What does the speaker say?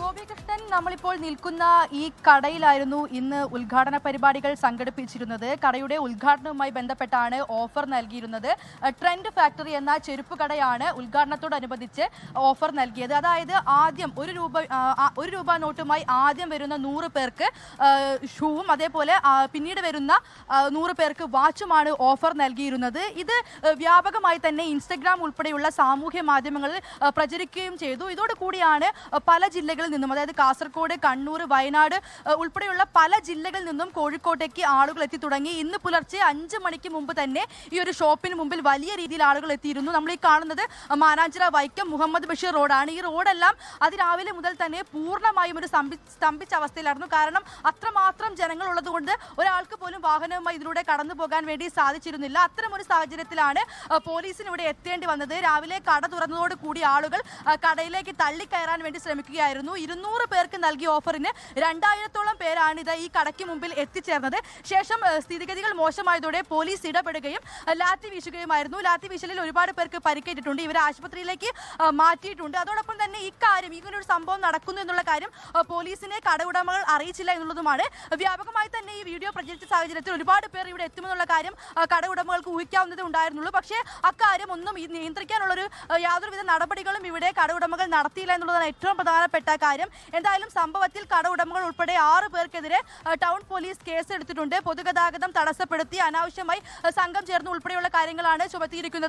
ഗോപികൃഷ്ണൻ, നമ്മളിപ്പോൾ നിൽക്കുന്ന ഈ കടയിലായിരുന്നു ഇന്ന് ഉദ്ഘാടന പരിപാടികൾ സംഘടിപ്പിച്ചിരുന്നത്. കടയുടെ ഉദ്ഘാടനവുമായി ബന്ധപ്പെട്ടാണ് ഓഫർ നൽകിയിരുന്നത്. ട്രെൻഡ് ഫാക്ടറി എന്ന ചെരുപ്പ് കടയാണ് ഉദ്ഘാടനത്തോടനുബന്ധിച്ച് ഓഫർ നൽകിയത്. അതായത് ആദ്യം ഒരു രൂപ നോട്ടുമായി ആദ്യം വരുന്ന 100 പേർക്ക് ഷൂവും അതേപോലെ പിന്നീട് വരുന്ന 100 പേർക്ക് വാച്ചുമാണ് ഓഫർ നൽകിയിരുന്നത്. ഇത് വ്യാപകമായി തന്നെ ഇൻസ്റ്റഗ്രാം ഉൾപ്പെടെയുള്ള സാമൂഹ്യ മാധ്യമങ്ങളിൽ പ്രചരിക്കുകയും ചെയ്തു. ഇതോടുകൂടിയാണ് പല ജില്ലകളിൽ നിന്നും, അതായത് കാസർഗോഡ്, കണ്ണൂർ, വയനാട് ഉൾപ്പെടെയുള്ള പല ജില്ലകളിൽ നിന്നും കോഴിക്കോട്ടേക്ക് ആളുകൾ എത്തി തുടങ്ങി. ഇന്ന് പുലർച്ചെ 5 മണിക്ക് മുമ്പ് തന്നെ ഈ ഒരു ഷോപ്പിന് മുമ്പിൽ വലിയ രീതിയിൽ ആളുകൾ എത്തിയിരുന്നു. നമ്മൾ ഈ കാണുന്നത് മാനാഞ്ചിറ വൈക്കം മുഹമ്മദ് ബഷീർ റോഡാണ്. ഈ റോഡെല്ലാം അതിരാവിലെ മുതൽ തന്നെ പൂർണ്ണമായും ഒരു സ്തംഭിച്ച അവസ്ഥയിലായിരുന്നു. കാരണം അത്രമാത്രം ജനങ്ങൾ ഉള്ളതുകൊണ്ട് ഒരാൾക്ക് പോലും വാഹനവുമായി ഇതിലൂടെ കടന്നു പോകാൻ വേണ്ടി സാധിച്ചിരുന്നില്ല. അത്തരമൊരു സാഹചര്യത്തിലാണ് പോലീസിന് ഇവിടെ എത്തേണ്ടി വന്നത്. രാവിലെ കട തുറന്നതോട് കൂടി ആളുകൾ കടയിലേക്ക് തള്ളിക്കയറാൻ വേണ്ടി ശ്രമിക്കുകയായിരുന്നു. 200 പേർക്ക് നൽകിയ ഓഫറിന് 2000-ഓളം പേരാണ് ഇത് ഈ കടയ്ക്ക് മുമ്പിൽ എത്തിച്ചേർന്നത്. ശേഷം സ്ഥിതിഗതികൾ മോശമായതോടെ പോലീസ് ഇടപെടുകയും ലാത്തി വീശുകയുമായിരുന്നു. ലാത്തി വീശലിൽ ഒരുപാട് പേർക്ക് പരിക്കേറ്റിട്ടുണ്ട്. ഇവരെ ആശുപത്രിയിലേക്ക് മാറ്റിയിട്ടുണ്ട്. അതോടൊപ്പം തന്നെ ഇക്കാര്യം, ഇങ്ങനൊരു സംഭവം നടക്കുന്നു എന്നുള്ള കാര്യം പോലീസിനെ കട ഉടമകൾ അറിയിച്ചില്ല എന്നുള്ളതുമാണ്. വ്യാപകമായി തന്നെ ഈ വീഡിയോ പ്രചരിച്ച സാഹചര്യത്തിൽ ഒരുപാട് പേർ ഇവിടെ എത്തുമെന്നുള്ള കാര്യം കട ഉടമകൾക്ക് ഊഹിക്കാവുന്നതേ ഉണ്ടായിരുന്നുള്ളൂ. പക്ഷേ അക്കാര്യം ഒന്നും നിയന്ത്രിക്കാനുള്ളൊരു യാതൊരുവിധ നടപടികളും ഇവിടെ കട ഉടമകൾ നടത്തിയില്ല എന്നുള്ളതാണ് ഏറ്റവും പ്രധാനപ്പെട്ട കാര്യം. എന്തായാലും സംഭവത്തിൽ കട ഉടമകൾ ഉൾപ്പെടെ 6 പേർക്കെതിരെ ടൗൺ പോലീസ് കേസെടുത്തിട്ടുണ്ട്. പൊതുഗതാഗതം തടസ്സപ്പെടുത്തി അനാവശ്യമായി സംഘം ചേർന്ന് ഉൾപ്പെടെയുള്ള കാര്യങ്ങളാണ് ചുമത്തിയിരിക്കുന്നത്.